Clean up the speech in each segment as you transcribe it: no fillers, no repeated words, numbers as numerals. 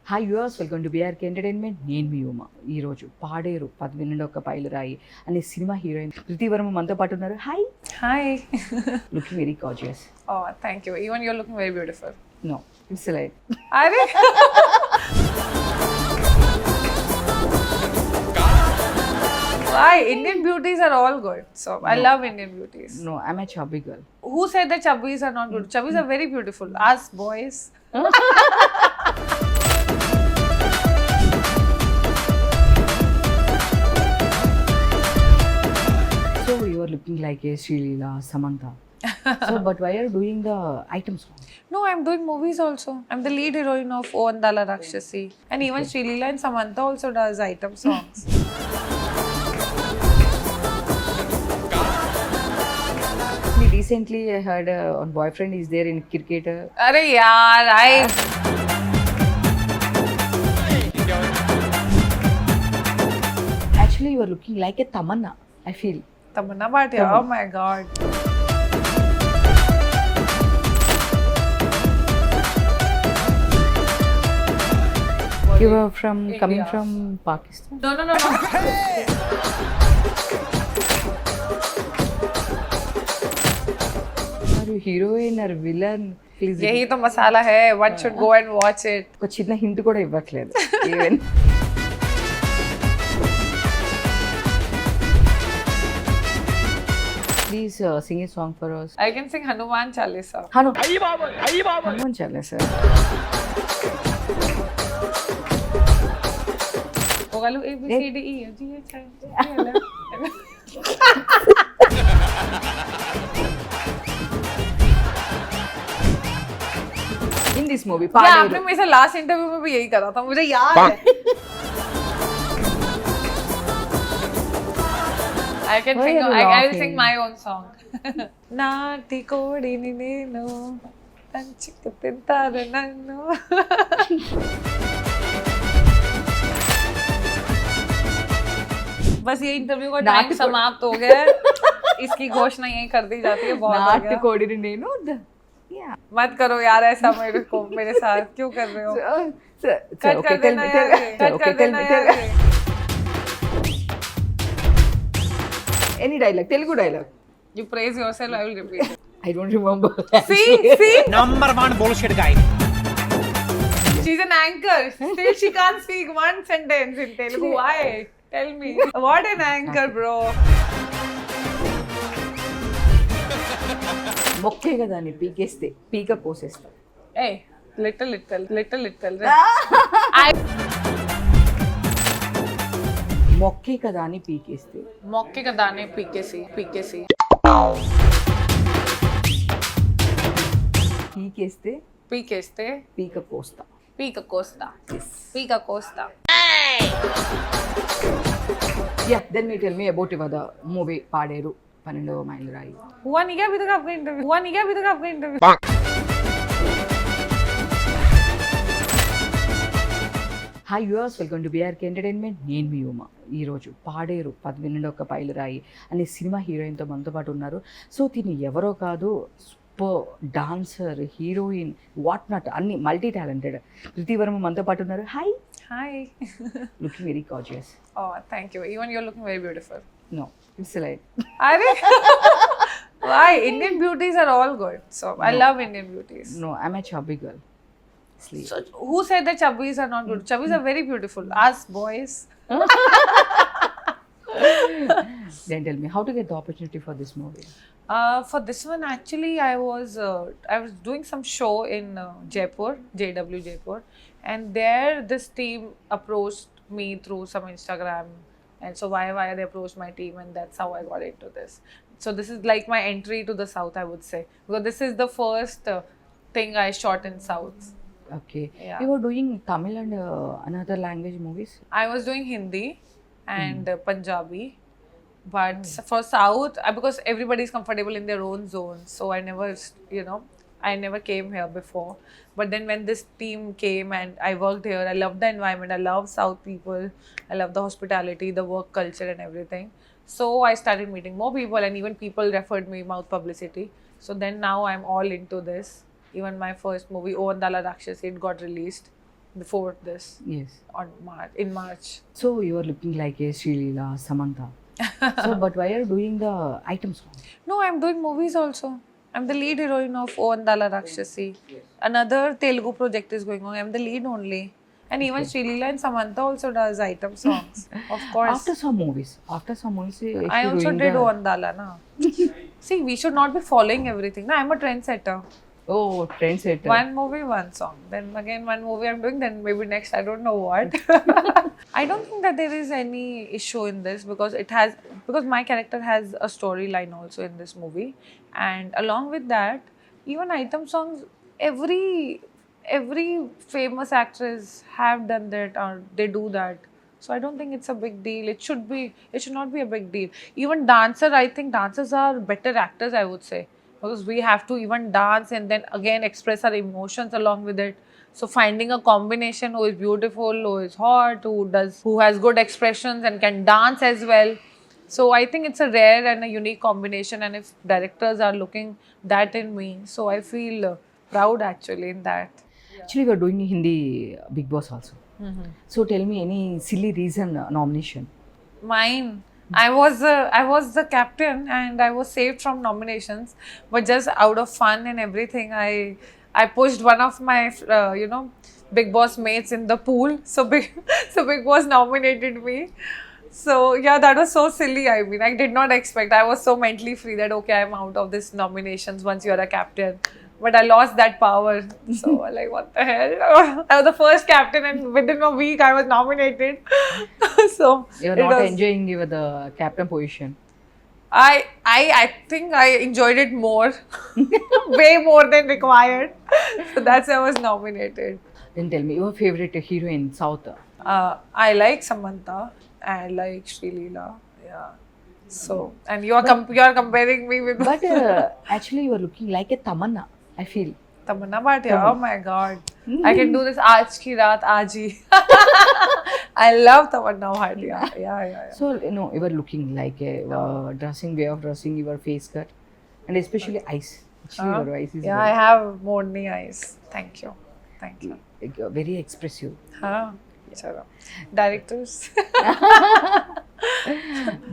Hi viewers, welcome to BRK entertainment. నేను మీ ఉమా. ఈరోజు పాడేరు 12 ఒక పైలురాయి అనే సినిమా హీరోయిన్ కృతి వర్మ మనతో పాటు ఉన్నారు. Hi. Hi. Looking very gorgeous. Oh, thank you. Even you're looking very beautiful. No, it's light. Are Why? Indian beauties are all good. So I love Indian beauties. No, I'm a chubby girl. Who said that chubbis are not good? Chubbis are very beautiful. Us boys. So you are looking like a Sreeleela, Samantha. So but why are doing the item song? No, I'm doing movies also. I'm the lead heroine of O Andala Rakshasi. And even Srilila and Samantha also does item songs. Recently I heard one boyfriend is there in cricket. Arey yaar, Actually you are looking like a Tamanna, I feel. Tamanna Bhatia, oh my god. You are coming India. from Pakistan? No. Are you heroine or villain? Please. यही तो मसाला है. One should go and watch it. ఒక చిన్న hint కూడా ఇవ్వట్లేదు. Even please sing A song for us. I can sing Hanuman Chalisa. Hanuman Chalisa. Ogalu A B C D E G H I J K L M N. In this movie, Yeah, आपने पाडेरू. मेरे से last interview में भी यही करा था. मुझे याद है. I can Why sing. are you I will laughing? sing my own song. నాటి కోడిని నేను తంచికి తింటారు నన్ను. बस ये इंटरव्यू का टाइम समाप्त हो गया है. इसकी घोषणा यही कर दी जाती है. बहुत हो నాటు गया. కోడిని నేను Yeah. मत करो यार ऐसा मेरे साथ क्यों कर रहे हो. कट कर देना यार. कट कर देना यार. Any dialogue, Telugu dialogue. You praise yourself, I will repeat it. I don't remember. See? Number one bullshit guy. She's an anchor. Still she can't speak one sentence in Telugu. Why? Tell me. What an anchor, bro. మొక్కే కదా అని పీకేస్తే పీక కోసేస్తా. Hey, little. మొక్కే కదా అని పీకేస్తే मौके का दाने पीकेसी. పీకేస్తే पीकेस्ते. పీక కోస్తా. Pika costa. Yeah, then me tell me about your the movie Paderu 12 మైలురాయి. हुआ नहीं क्या अभी तक आपका interview? Hi viewers, welcome to BRK entertainment. నేను మీ ఉమా. ఈరోజు పాడేరు 12 ఒక పైలురాయి అనే సినిమా హీరోయిన్తో మనతో పాటు ఉన్నారు. సో తిని ఎవరో కాదు, super dancer, heroine, what not, అన్ని మల్టీ టాలెంటెడ్ కృతి వర్మ మనతో పాటు ఉన్నారు. Hi. Hi. Looking very gorgeous. Oh, thank you. Even you're looking very beautiful. No, it's light. Are Why? Indian beauties are all good. So I love Indian beauties. No, I'm a chubby girl. So who said that chubbis are not good? Chubbis are very beautiful. Us boys. Then tell me, how to get the opportunity for this movie? For this one, actually, I was doing some show in Jaipur, JW Jaipur, and there this team approached me through some Instagram, and so why they approached my team, and that's how I got into this. So this is like my entry to the South, I would say, because this is the first thing I shot in South. Okay. Yeah. You were doing Tamil and another language movies? I was doing Hindi and Punjabi, but for South, because everybody is comfortable in their own zone, so I never came here before. But then when this team came and I worked here, I loved the environment, I love South people, I love the hospitality, the work culture and everything. So I started meeting more people, and even people referred me mouth publicity. So then now I'm all into this. Even my first movie, O Andala Rakshasi, it got released. before this Yes. in March. So you are looking like a Srilila, Samantha. So, but why are you doing the item song? No, I'm doing movies also. I'm the lead heroine of O Andala Rakshasi. Another Telugu project is going on. I'm the lead only. And even Srilila and Samantha also does item songs. Of course. After some movies, if I you're also doing did the... O Andala, na. See, we should not be following everything. Na, I'm a trendsetter. Oh, trendsetter. One movie, one song. Then again, one movie I'm doing. Then maybe next, I don't know what. I don't think that there is any issue in this because my character has a storyline also in this movie, and along with that, even item songs, every famous actress have done that or they do that. So I don't think it's a big deal. It should not be a big deal. Even dancer, I think dancers are better actors, I would say, because we have to even dance and then again express our emotions along with it. So finding a combination who is beautiful, who is hot, who has good expressions and can dance as well. So I think it's a rare and a unique combination, and if directors are looking that in me, so I feel proud actually in that. Actually, we are doing Hindi Big Boss also. So tell me any silly reason nomination. Mine. I was the captain and I was saved from nominations, but just out of fun and everything, I pushed one of my Big Boss mates in the pool. So Big Boss nominated me. So yeah, that was so silly. I mean, I did not expect. I was so mentally free that okay, I'm out of this nominations once you're a captain. But I lost that power. So like, what the hell? I was the first captain, and within a week I was nominated. So You're not enjoying the captain position. I think I enjoyed it more, way more than required. So that's why I was nominated. Then tell me your favorite heroine South. I like Samantha. I like Srilila. Yeah. So and you are comparing me with. But actually, you are looking like a Tamanna. I feel. Tamanna Bhatia. Oh my God. I can do this Aaj Ki Raat Aaj Hi. I love Tamanna Bhatia. Yeah. So, you were looking like a way of dressing, your face cut, and especially eyes. Actually, your eyes is I have Morni eyes. Thank you. very expressive. Chalo. Directors.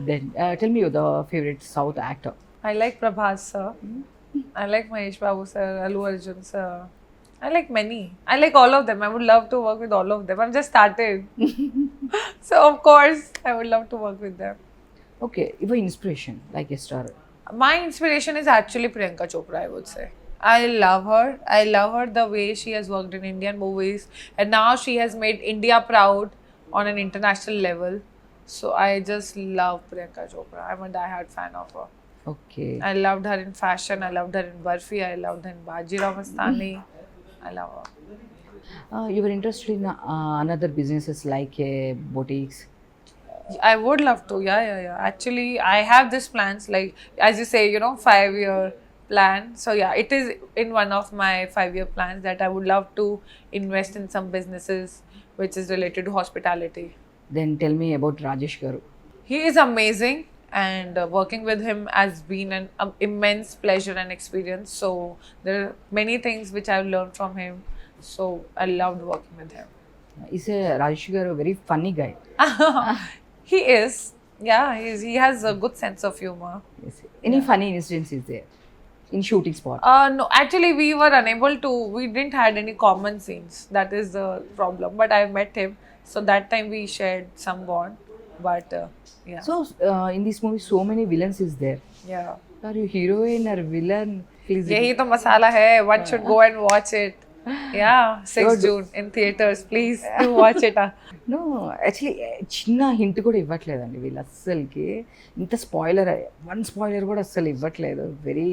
Then, tell me the favorite South actor. I like Prabhas sir. I like Mahesh Babu sir, Allu Arjun sir. I like many. I like all of them. I would love to work with all of them. I've just started. So, of course, I would love to work with them. Okay, your inspiration, like a star. My inspiration is actually Priyanka Chopra, I would say. I love her. I love her the way she has worked in Indian movies. And now she has made India proud on an international level. So, I just love Priyanka Chopra. I'm a diehard fan of her. Okay. I loved her in fashion. I loved her in Barfi. I loved her in Bajirao Mastani. I love her. You were interested in another businesses like boutiques. I would love to. Yeah. Actually, I have these plans, like, as you say, 5-year plan. So, yeah, it is in one of my 5-year plans that I would love to invest in some businesses which is related to hospitality. Then tell me about Rajesh Garu. He is amazing, and working with him has been an immense pleasure and experience. So there are many things which I've learned from him. So I loved working with him. Is Rajesh Garu a very funny guy? He is. Yeah, he has a good sense of humor. Yes. Any funny incidents is there in shooting spot? No, actually we were unable to. We didn't had any common scenes. That is the problem. But I met him, so that time we shared some bond. But yeah. So in this movie, so many villains is there. Yeah. Are you heroine or villain? Please. यही तो मसाला है. One should go and watch it. Yeah, 6 June in theaters. Please do watch it. No, actually చిన్న hint కూడా ఇవ్వట్లేదండి వీళ్ళు అస్సలకి. ఇంత spoiler, one spoiler కూడా అస్సలు ఇవ్వట్లేదు. వెరీ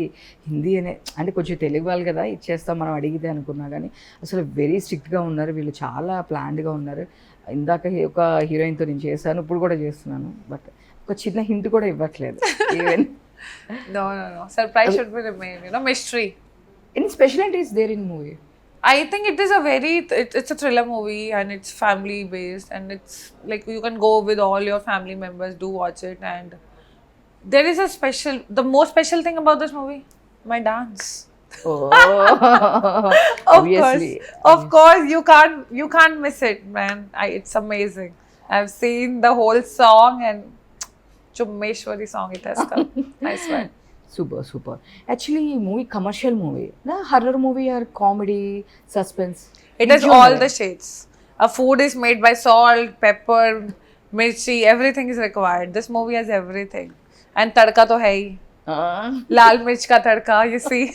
హిందీ అంటే కొంచెం తెలుగు వాళ్ళు కదా ఇచ్చేస్తాం మనం అడిగితే అనుకున్నా, కానీ అసలు వెరీ స్ట్రిక్ట్గా ఉన్నారు వీళ్ళు, చాలా ప్లాన్డ్గా ఉన్నారు. ఇందాక ఒక హీరోయిన్తో నేను చేశాను, ఇప్పుడు కూడా చేస్తున్నాను, బట్ ఒక చిన్న హింట్ కూడా ఇవ్వట్లేదు. Even No. Surprise should be remain, mystery. Any specialties there in movie? I think it is it's a thriller movie, and it's family based, and it's like you can go with all your family members, do watch it. And there is the most special thing about this movie, my dance. Oh, Of obviously. of course, you can't miss it, man. It's amazing. I've seen the whole song and Chummeshwari song it has come. I swear. Super, super. Actually, movie commercial movie, na horror movie or comedy, suspense. It Which has all the genre? shades. A food is made by salt, pepper, mirchi, everything is required. This movie has everything. And tadka to hai hi. Lal mirch ka tadka, you see.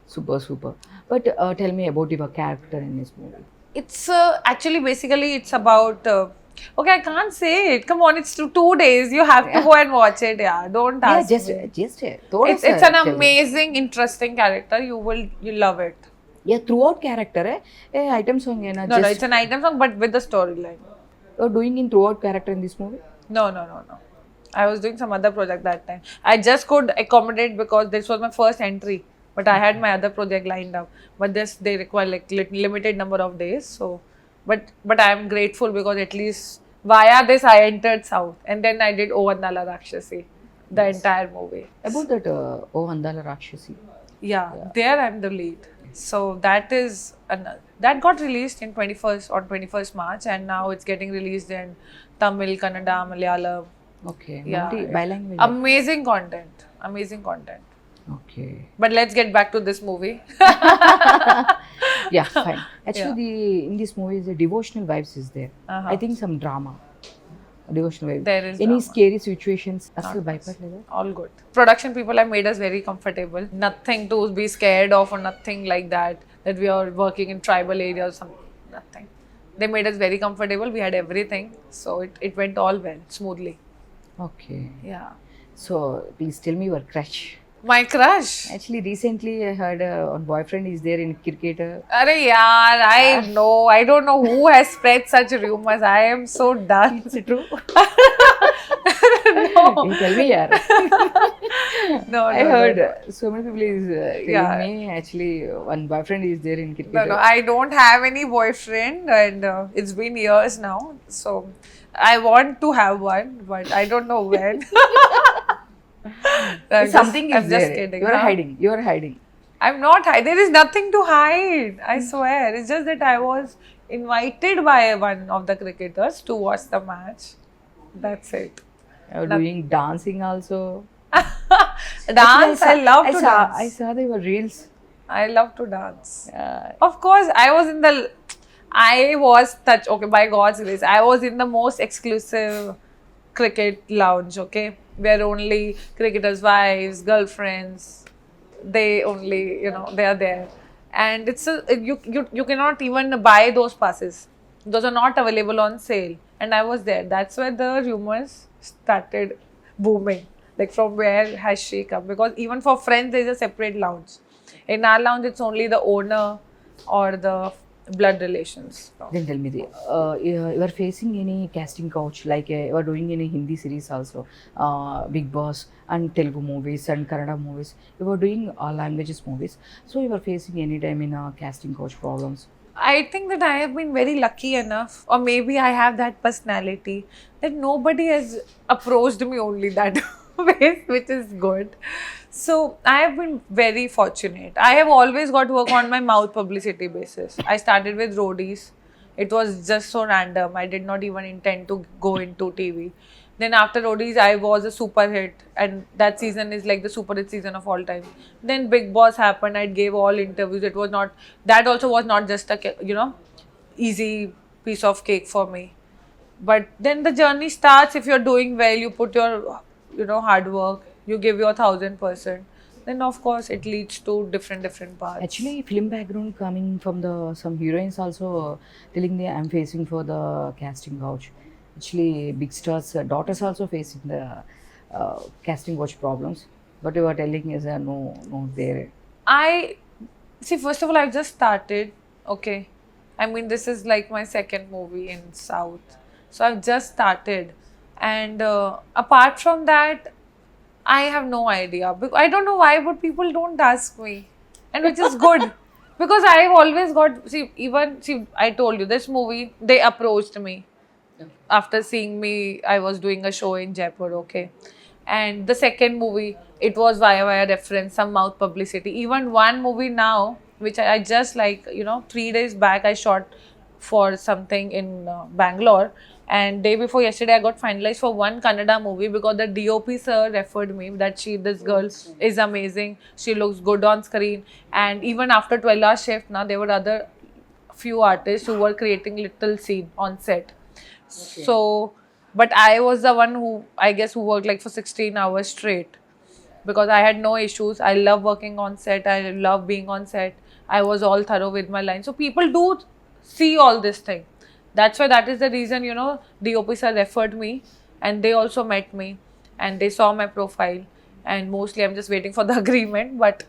Super, super. But tell me about your character in this movie. It's actually basically it's about okay, I can't say it. Come on, it's 2 days. You have to go and watch it. Yeah, don't Yeah, ask me. just thoda It's sa an tell me. amazing, interesting character. You love it. Yeah, throughout character, item song hai na. No, Just it's an item song, but with the storyline. you're doing in throughout character in this movie. No. I was doing some other project that time. I just could accommodate because this was my first entry, but I had my other project lined up. But this they require like limited number of days. So, but I am grateful because at least via this I entered South, and then I did O Vandala Rakshasi, the entire movie. About that, Oh Andala Rakshasi. Yeah, there I'm the lead. So that is that got released in 21st March, and now it's getting released in Tamil, Kannada, Malayalam. Okay. Yeah. Bilingual. Amazing content. Amazing content. Okay. But let's get back to this movie. Yeah, fine. Actually, in this movie, the devotional vibes is there. Uh-huh. I think some drama. Devotional vibes. There is Any drama. scary situations? Asal Not bhaypadleda? All good. Production people have made us very comfortable. Nothing to be scared of or nothing like that. That we are working in tribal areas or something. Nothing. They made us very comfortable. We had everything. So it went all well, smoothly. Okay. Yeah. So, please tell me your crush. My crush. Actually, recently I heard one boyfriend is there in cricket. Arey yaar, I know. I don't know who has spread such rumors. I am so done. Is it true? No. You tell me, yaar. No, I no, heard no. so many people is telling Yeah. me actually one boyfriend is there in cricket. No, I don't have any boyfriend, and it's been years now. So I want to have one, but I don't know when. Something is I'm there. just kidding. You are huh? hiding. You are hiding. I'm not hiding. There is nothing to hide. I swear. It's just that I was invited by one of the cricketers to watch the match. That's it. You are doing dancing also. Dance. I love to I dance. saw they were reels. I love to dance. Uh, Of course, I was okay, by God's grace, I was in the most exclusive cricket lounge, okay, where only cricketers' wives, girlfriends, they only, they are there. And you cannot even buy those passes. Those are not available on sale. And I was there. That's where the rumors started booming. Like from where has she come? Because even for friends, there's a separate lounge. In our lounge, it's only the owner or the blood relations. then tell me, you are facing any casting couch like you are doing any Hindi series also, Big Boss and Telugu movies and Kannada movies. You are doing all languages movies. So you are facing any time in casting couch problems. I think that I have been very lucky enough, or maybe I have that personality that nobody has approached me only that way, which is good. So I have been very fortunate. I have always got to work on my mouth publicity basis. I started with roadies. It was just so random. I did not even intend to go into TV. Then after roadies, I was a super hit, and that season is like the super hit season of all time. Then Big Boss happened. I gave all interviews. It was not that also was not just a easy piece of cake for me. But then the journey starts. If you're doing well, you put your hard work, you give your 1000%, then of course it leads to different paths. Actually, film background coming from the some heroines also telling me I'm facing for the casting couch. Actually, big stars' daughters also facing the casting couch problems. But you are telling is no there. I see. First of all, I've just started. Okay, I mean this is like my second movie in South, so I've just started, and apart from that, I have no idea. I don't know why, but people don't ask me, and which is good because I've always got. I told you this movie. They approached me after seeing me. I was doing a show in Jaipur. Okay, And the second movie, it was via reference, some mouth publicity. Even one movie now, which I just like, 3 days back, I shot for something in Bangalore. And day before yesterday, I got finalized for one Kannada movie because the DOP sir referred me that this girl is amazing. She looks good on screen. And even after 12 hour shift, now there were other few artists who were creating little scene on set. So, but I was the one who, I guess, who worked like for 16 hours straight because I had no issues. I love working on set. I love being on set. I was all thorough with my lines. So people do see all this thing. That's why that is the reason, DOP sir referred me and they also met me and they saw my profile. And mostly I'm just waiting for the agreement, but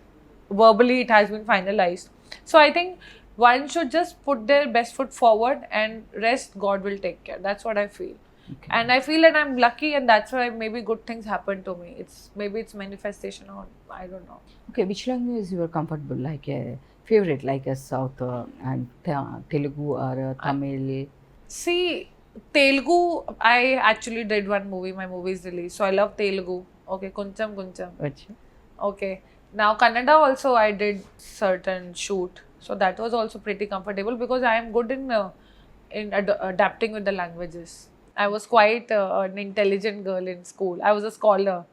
verbally it has been finalized. So I think one should just put their best foot forward and rest God will take care. That's what I feel. Okay. And I feel that I'm lucky and that's why maybe good things happen to me. It's manifestation or I don't know. Okay, which language you are comfortable, like a favorite, like a South and Telugu or Tamil? See, Telugu, I actually did one movie, my movie is released. So I love Telugu. Okay, Kuncham Kuncham. Acha. Okay. Now Kannada also I did certain shoot. So that was also pretty comfortable because I am good in adapting with the languages. I was quite an intelligent girl in school. I was a scholar.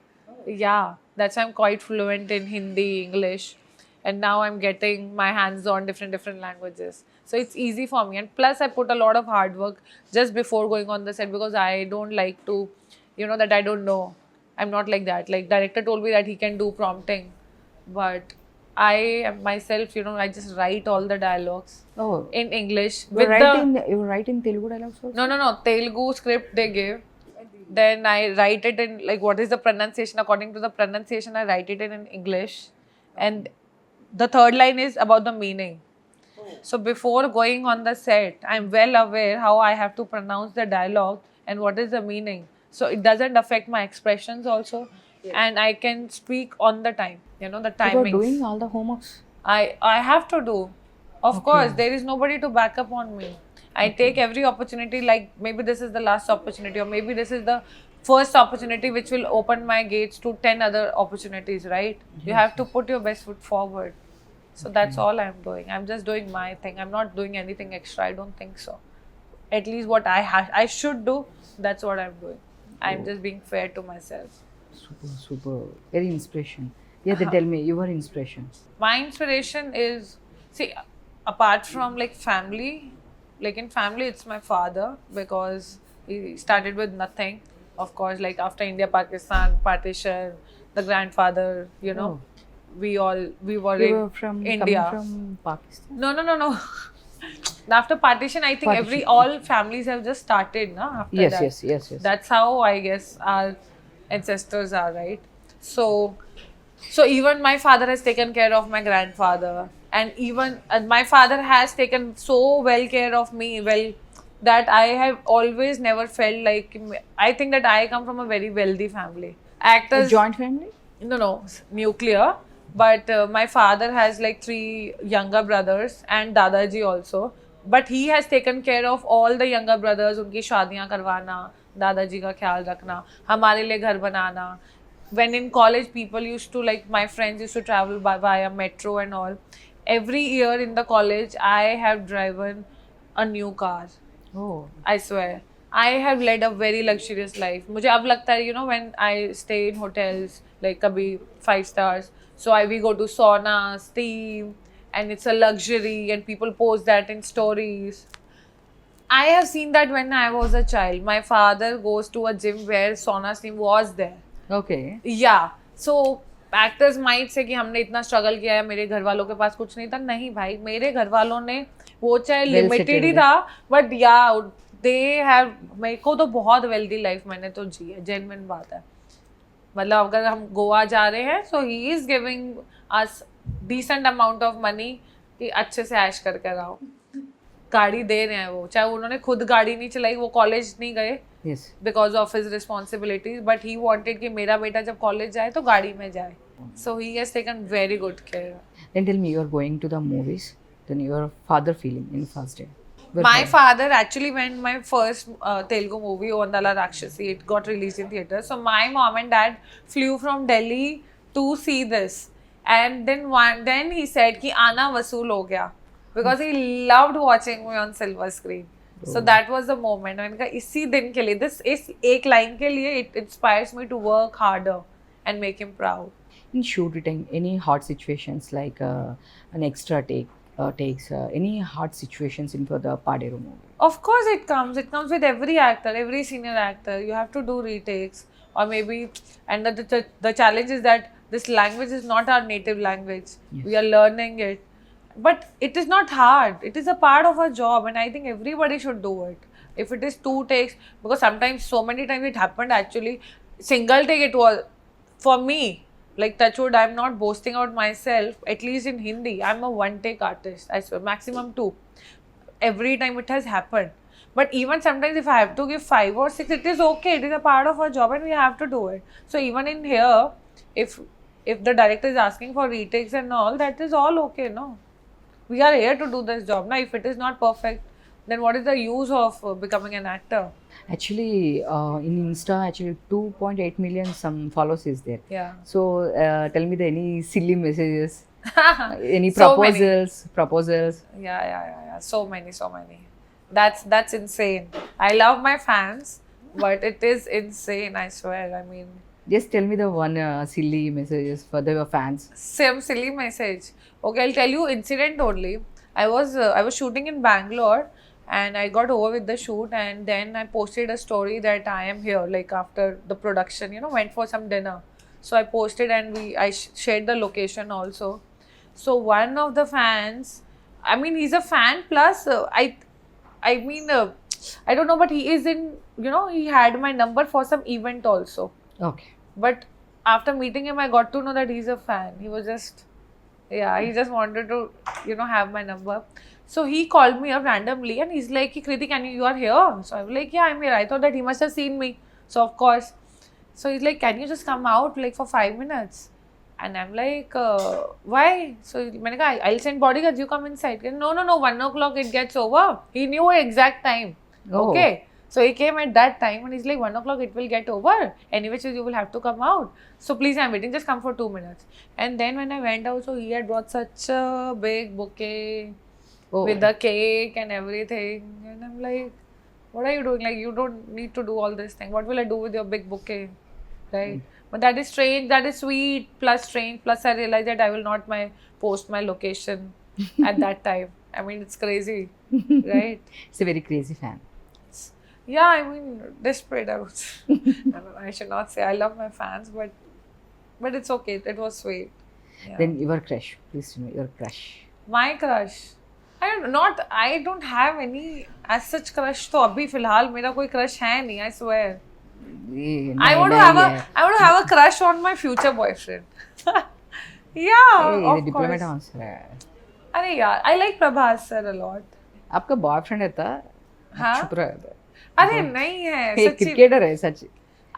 Yeah, that's why I'm quite fluent in Hindi, English, and now I'm getting my hands on different languages. So it's easy for me. And plus, I put a lot of hard work just before going on the set because I don't like to, that I don't know. I'm not like that. Like director told me that he can do prompting, but I am myself, I just write all the dialogues Oh, in English you write in Telugu dialogues also? No. Telugu script they give. Then I write it in like what is the pronunciation. According to the pronunciation, I write it in English, and the third line is about the meaning. So before going on the set, I'm well aware how I have to pronounce the dialogue and what is the meaning. So it doesn't affect my expressions also, and I can speak on the time. The You are timings. doing all the homeworks? I have to do. Of Okay. course, there is nobody to back up on me. I take every opportunity, like maybe this is the last opportunity, or maybe this is the first opportunity which will open my gates to 10 other opportunities, right? You have to put your best foot forward. So that's all I'm doing. I'm just doing my thing. I'm not doing anything extra. I don't think so. At least what I should do, that's what I'm doing. I'm just being fair to myself. Super. Very inspiration. Yeah, they tell me your inspiration. My inspiration is, see, apart from like family, like in family it's my father because he started with nothing. Of course, like after India Pakistan partition, the grandfather, Oh. we were You in were from India. coming from Pakistan? No. After partition, I think all families have just started, na, after Yes, that. yes. That's how I guess our ancestors are, right? So even my father has taken care of my grandfather, and even my father has taken so well care of me, that I have always never felt like, I think that I come from a very wealthy family. A Actors, joint family? no, nuclear. But my father has like 3 younger brothers and Dadaji also. But he has taken care of all the younger brothers. उनकी शादियाँ करवाना, दादाजी का ख्याल रखना, हमारे लिए घर बनाना. When in college, people used to, like my friends used to travel via metro and all. Every year in the college, I have driven a new car. Oh. I swear. I have led a very luxurious life. मुझे अब लगता है, when I stay in hotels, like कभी 5 stars, so we go to sauna, steam, and it's a luxury, and people post that in stories. I have seen that when I was a child. My father goes to a gym where sauna steam was there. Okay. Yeah. So actors might say कि हमने इतना struggle किया है, मेरे घर वालों के पास कुछ नहीं था. नहीं भाई, मेरे घर वालों ने वो चाहे limited ही था, but yeah, they have, मेरे को तो बहुत wealthy life मैंने तो जी है, genuine बात है. मतलब अगर हम गोवा जा रहे हैं, so he is giving us decent amount of money कि अच्छे से ऐश करके आओ. गाड़ी दे रहे हैं वो, चाहे उन्होंने खुद गाड़ी नहीं चलाई, वो कॉलेज नहीं गए because of his responsibilities, but he wanted कि मेरा बेटा जब कॉलेज जाए तो गाड़ी में जाए. So he has taken very good care. Then tell me, you are going to the movies, then your father feeling in first day. My father actually, when my first Telugu movie Ondala Rakshasi, it got released in theatre. So my mom and dad flew from Delhi to see this, and then he said कि आना वसूल हो गया, because he loved watching me on silver screen. So that was the moment. मैंने कहा इसी दिन के लिए, this इस एक line के लिए it inspires me to work harder and make him proud. In shoot time, any hard situations like an extra takes, any hard situations in for the Paderu movie? Of course it comes. It comes with every actor, every senior actor. You have to do retakes, or maybe, and the challenge is that this language is not our native language. Yes. We are learning it. But it is not hard. It is a part of our job, and I think everybody should do it. If it is 2 takes, because sometimes, so many times it happened actually, single take it was, for me, like touchwood, I'm not boasting out myself, at least in Hindi, I'm a 1 take artist, I swear, maximum 2. Every time it has happened. But even sometimes if I have to give 5 or 6, it is okay. It is a part of our job and we have to do it. So even in here, if the director is asking for retakes and all, that is all okay, no? We are here to do this job. Now, if it is not perfect, then what is the use of becoming an actor? Actually, in Insta, actually 2.8 million some follows is there. Yeah. So tell me any silly messages, any So many. proposals. Yeah. So many. That's insane. I love my fans, but it is insane, I swear. I mean, Just tell me the one silly messages for the fans. some silly message. Okay, I'll tell you incident only. I was shooting in Bangalore, and I got over with the shoot, and then I posted a story that I am here, like after the production, went for some dinner. So I posted, and I shared the location also. So one of the fans, I mean, he's a fan plus I mean, I don't know, but he is in, he had my number for some event also. Okay. But after meeting him, I got to know that he's a fan. He was just, he just wanted to, have my number. So he called me up randomly and he's like, Kriti, you are here? So I was like, yeah, I'm here. I thought that he must have seen me. So of course. So he's like, can you just come out like for 5 minutes? And I'm like, why? So I'll send bodyguards, you come inside. No, 1 o'clock it gets over. He knew an exact time. Oh. Okay. So he came at that time and he's like, 1 o'clock it will get over. Anyway, so you will have to come out. So please, I'm waiting. Just come for 2 minutes. And then when I went out, so he had brought such a big bouquet with the cake and everything. And I'm like, what are you doing? Like, you don't need to do all this thing. What will I do with your big bouquet? Right? But that is strange. That is sweet plus strange. Plus I realized that I will not post my location at that time. I mean, it's crazy. Right? It's a very crazy fan. Yeah, I mean, desperate. I should not say I love my fans, but it's okay. It was sweet. Yeah. Then your crush, please tell me your crush. My crush. I don't have any as such crush. तो अभी फिलहाल मेरा कोई crush है नहीं. I swear. I want to have a crush on my future boyfriend. Yeah, of diplomat course. answer है. अरे यार, I like Prabhas sir a lot. आपका बॉयफ्रेंड है था? हाँ? छुप रहा है. अरे नहीं है, एक क्रिकेटर है सच.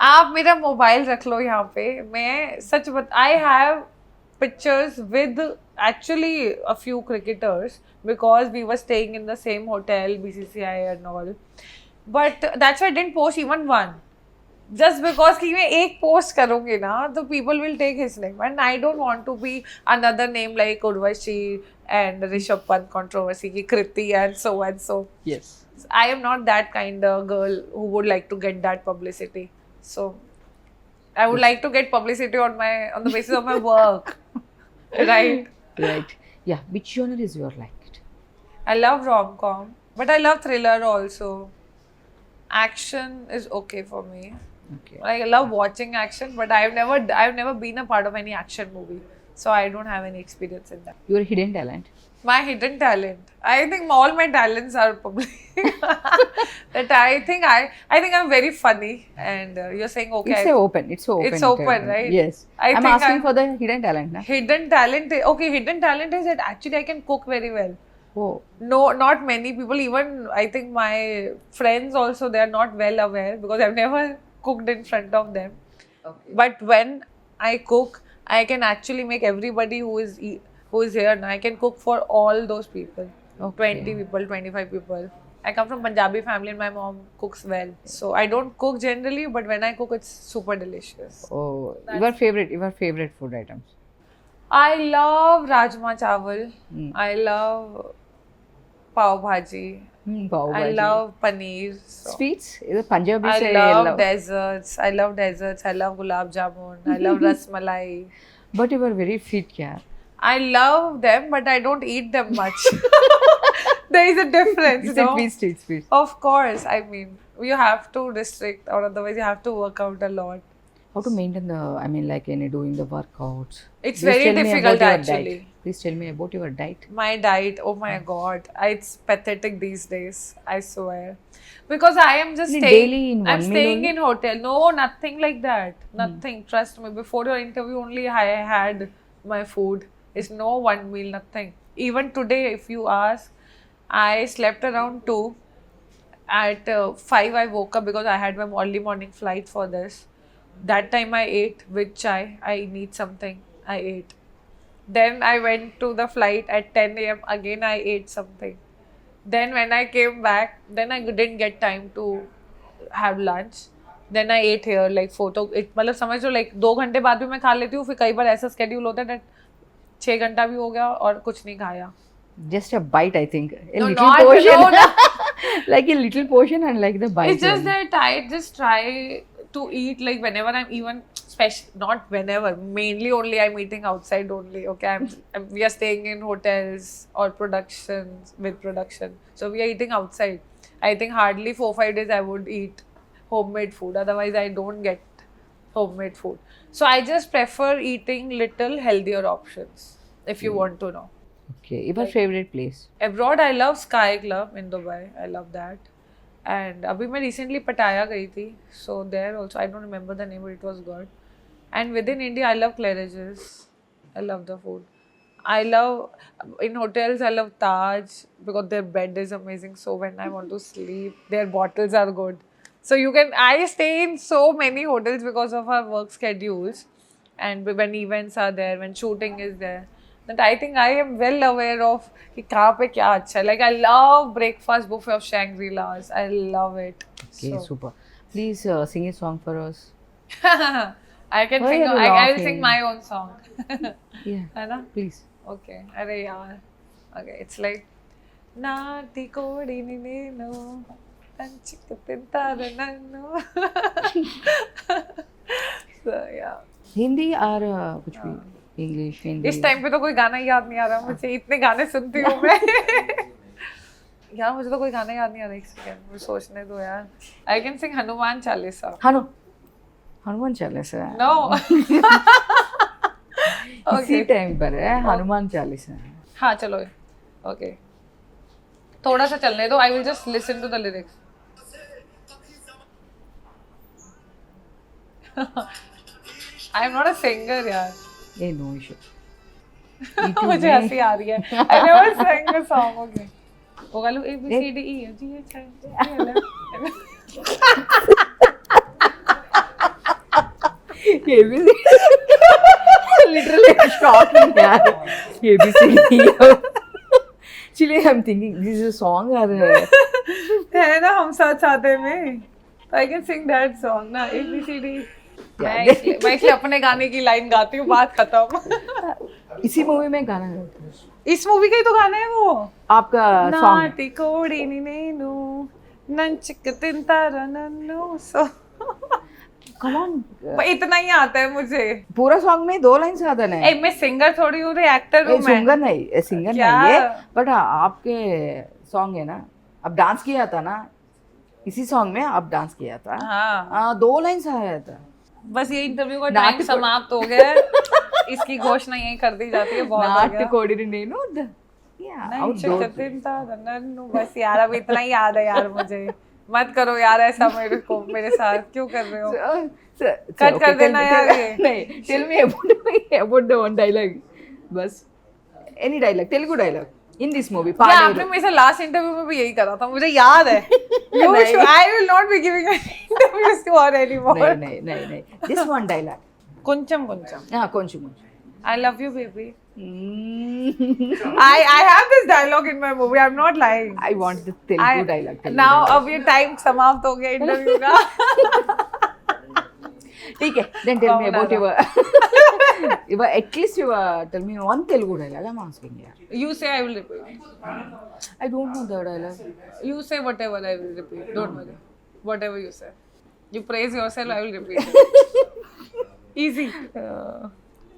आप मेरा मोबाइल रख लो यहाँ पे. मैं सच I have pictures with actually a few cricketers because we were staying in the same hotel, BCCI and all. But that's why I didn't post even one. Just because कि मैं एक post करूँगी ना, तो people will take his name. And I don't want to be another name like Urvashi and Rishabh Pant controversy की Kriti and so and so. Yes. I am not that kind of girl who would like to get that publicity. So I would like to get publicity on the basis of my work. Right? Right. Yeah. Which genre is your like? I love rom-com, but I love thriller also. Action is okay for me. Okay. I love watching action, but I've never been a part of any action movie. So I don't have any experience in that. Your hidden talent? My hidden talent. I think all my talents are public. That I think I'm very funny, and you're saying okay. It's open. It's It's open, right? Yes. I'm asking for the hidden talent. Na? Hidden talent. Okay, hidden talent is that actually I can cook very well. Oh. No, not many people. Even I think my friends also, they are not well aware because I've never cooked in front of them. Okay. But when I cook, I can actually make everybody who is here now. I can cook for all those people. Okay. 20 people, 25 people. I come from Punjabi family and my mom cooks well. So I don't cook generally, but when I cook, it's super delicious. Oh, your favorite food items. I love rajma chawal. Mm. I love pav bhaji. Pav I bhaji. love paneer. So. Sweets. Either Punjabi I say love desserts. I love desserts. I love gulab jamun. I love ras malai. But you were very fit, yeah. I love them, but I don't eat them much. There is a difference, You said no? please treat sweets. Of course. I mean, you have to restrict, or otherwise you have to work out a lot. How to maintain like doing the workouts? It's Please very tell me difficult, about your actually. diet. Please tell me about your diet. My diet, oh my god, it's pathetic these days. I swear, because I am just Only staying. daily in I'm one meal staying only? in hotel. No, nothing like that. Nothing. Trust me. Before your interview, only I had my food. It's no one meal. Nothing. Even today, if you ask, I slept around 2. At 5, I woke up because I had my early morning flight for this. That time I ate with chai. I need something. I ate. Then I went to the flight at 10 a.m. Again, I ate something. Then when I came back, then I didn't get time to have lunch. Then I ate here like photo. मतलब समझ लो like 2 घंटे बाद भी मैं खा लेती हूँ. फिर कई बार ऐसा schedule होता है that 6 घंटा भी हो गया और कुछ नहीं खाया. Just a bite, I think. A No, little not- portion. no, no. Like a little portion and like the bite. It's just only. that I just try to eat like whenever I'm even not whenever, mainly only I'm eating outside only. Okay, we are staying in hotels or productions with production, so we are eating outside. I think hardly 4-5 days I would eat homemade food. Otherwise, I don't get homemade food. So I just prefer eating little healthier options. If you want to know. Okay. Your favorite place? Abroad, I love Sky Club in Dubai. I love that. And अभी मैं recently Pattaya गई थी. So there also, I don't remember the name, but it was good. And within India, I love Claridge's. I love the food. I love, in hotels, I love Taj because their bed is amazing. So when I want to sleep, their bottles are good. So I stay in so many hotels because of our work schedules. And when events are there, when shooting is there. That I think I am well aware of कि कहाँ पे क्या अच्छा है. Like I love breakfast buffet of Shangri-La's. I love it. Okay, So. super. Please sing a song for us. I can Why sing. are you I will laughing? sing my own song. Yeah. है ना? Please. Okay. अरे यार. Okay. It's like నాటి కోడిని నేను తంచికు తింటాను నన్ను. So yeah. Hindi or कुछ भी English, Hindi. इस टाइम पे तो कोई गाना याद नहीं आ रहा मुझे. इतने गाने सुनती हूँ मैं. यार मुझे तो कोई गाना याद नहीं आ रहा. एक सेकंड मुझे सोचने दो यार. I can sing Hanuman Chalisa. Hanuman Chalisa. No. इसी टाइम पर है हनुमान चालीसा. हाँ चलो. Okay. थोड़ा सा चलने दो. I will just listen to the lyrics. I am not a singer यार. Hey, no issue. मुझे हंसी आ रही है. I never sang a song. Okay. वो गालू A B C D E F G H I J K L M N ABC. Literally shocking यार. ABCD. Actually, I'm thinking this is a song or है ना हम साथ साथे में. I can sing that song ना. A B C D. मैं इसलिए अपने गाने की लाइन गाती हूँ. बात खत्म. इसी मूवी में गाना गाते हैं. इस मूवी का ही तो गाना है वो. आपका सॉन्ग. నాటి కోడిని నేను నంచిक తింటారా నన్ను. So Come on. इतना ही आता है मुझे. पूरा सॉन्ग में 2 लाइन से आता है. ए मैं सिंगर थोड़ी हूँ. एक्टर हूँ मैं. सिंगर नहीं, सिंगर क्या? नहीं है. बट आपके सॉन्ग है ना. अब डांस किया था ना. इसी सॉन्ग में आप डांस किया था. हाँ 2 लाइन से आया था. बस ये इंटरव्यू का नाट्य टाइम समाप्त हो गया है. इसकी घोषणा यही कर दी जाती है. बहुत हो నాటి गया. కోడిని నేను నంచిक తింటారా నన్ను. बस यार अब इतना ही याद है यार मुझे. मत करो यार ऐसा मेरे साथ. क्यों कर रहे हो? कट कर देना यार ये. नहीं, tell me about the one dialogue. बस any dialogue, Telugu dialogue in this movie. क्या आपने मेरे से लास्ट इंटरव्यू में भी यही करा था. मुझे याद है. I will not be giving interviews to her anymore. नहीं दिस वन डायलॉग. కొంచెం కొంచెం I love you baby. I have this dialogue in my movie. I'm not lying. I want the Telugu dialogue. Now अब ये time समाप्त हो गया interview का. ठीक है, then tell me about your at least you tell me one Telugu dialogue. I'm asking you. You say, I will repeat. I don't know the dialogue. You say whatever, I will repeat. Don't worry. Whatever you say. You praise yourself, I will repeat it. Easy.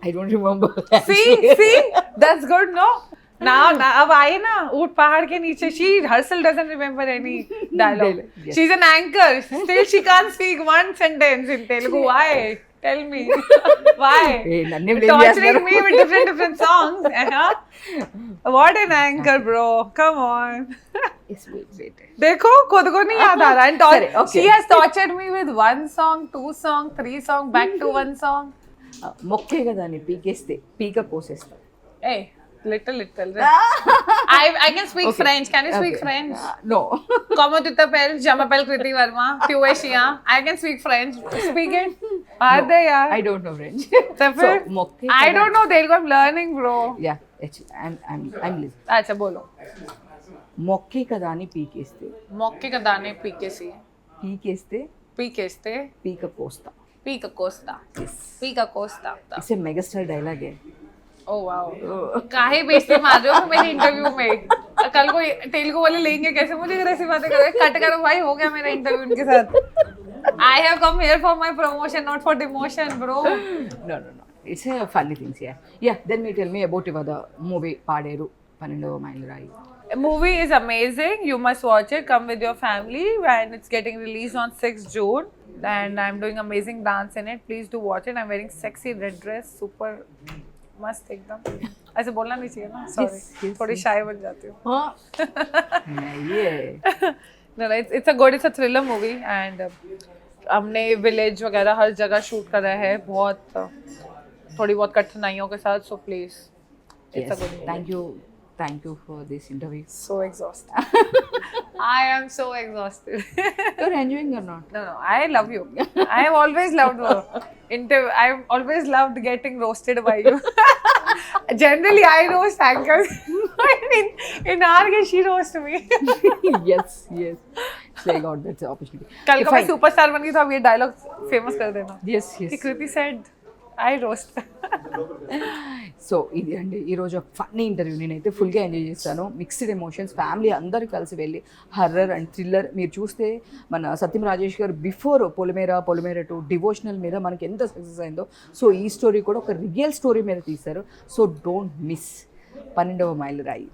I don't remember. See, that's good, no? Now, अब आई ना ऊट पहाड़ के नीचे. She herself doesn't remember any dialogue. Yes. She's an anchor. Still, she can't speak one sentence in Telugu. Why? Tell me. Why? Hey, nannne blame Torturing chestunaru. me with different songs. What an anchor, bro. Come on. Yes, wait. देखो खुद को नहीं याद आ रहा. And Sorry, okay. she has tortured me with 1 song, 2 song, 3 song, back to 1 song. మొక్కే కదా అని పీకేస్తే పీక కోసేస్తా. Hey, little. I can speak Okay. French. Can you speak Okay. French? No. Como tu t'appelles? Je m'appelle Kriti Verma. Tu es chien. I can speak French. Speak it. Are they, yaar? I don't know French. तो So, फिर? మొక్కే I కదా. don't know Telugu. I'm learning, bro. Yeah, actually, I'm listening. अच्छा बोलो. మొక్కే కదా అని పీకేస్తే मौके का दाने पीकेसी. పీకేస్తే పీక కోస్తా. Pika costa. Pika costa. इसे मेगास्टार डायलॉग है. Oh wow. काहे बेइज्जती मार रहे हो मेरी इंटरव्यू में? कल को तेलुगु वाले लेंगे कैसे? मुझे ऐसी बातें कर रहे हैं. कट करो भाई, हो गया मेरा इंटरव्यू उनके साथ. I have come here for my promotion, not for demotion, bro. No. It's a funny things, yeah. Yeah, then me tell me about the movie Paderu, 12వ మైలురాయి. Movie is amazing. You must watch it. Come with your family, and it's getting released on 6th June. And I'm doing amazing dance in it. Please do watch it. I'm wearing sexy red dress, super mस्त एकदम. ऐसे बोलना नहीं चाहिए ना. Sorry. Yes, थोड़ी shy बन जाती हूँ. हाँ. ये. No, it's a thriller movie, and हमने village वगैरह हर जगह shoot करा है. बहुत थोड़ी बहुत कठिनाइयों के साथ. So please, it's a good movie. Thank you for this interview. So exhausted. I am so exhausted. You're enjoying or not? No, I love you. I have always loved I've always loved getting roasted by you. Generally, I roast anchors. in our case, she roast me. yes. So I got that opportunity. कल को मैं superstar बन गई तो अब ये dialogue famous कर देना. Yes. Kriti said, I roast. So ఇది అండి ఈరోజు ఫన్నీ ఇంటర్వ్యూ. నేనైతే ఫుల్గా ఎంజాయ్ చేస్తాను. మిక్స్డ్ ఎమోషన్స్, ఫ్యామిలీ అందరూ కలిసి వెళ్ళి హర్రర్ అండ్ థ్రిల్లర్. మీరు చూస్తే మన సత్యం రాజేష్ గారు బిఫోర్ పొలిమేర 2 డివోషనల్ మీద మనకి ఎంత సక్సెస్ అయిందో, సో ఈ స్టోరీ కూడా ఒక రియల్ స్టోరీ మీద తీశారు. సో డోంట్ మిస్ 12వ మైలురాయి.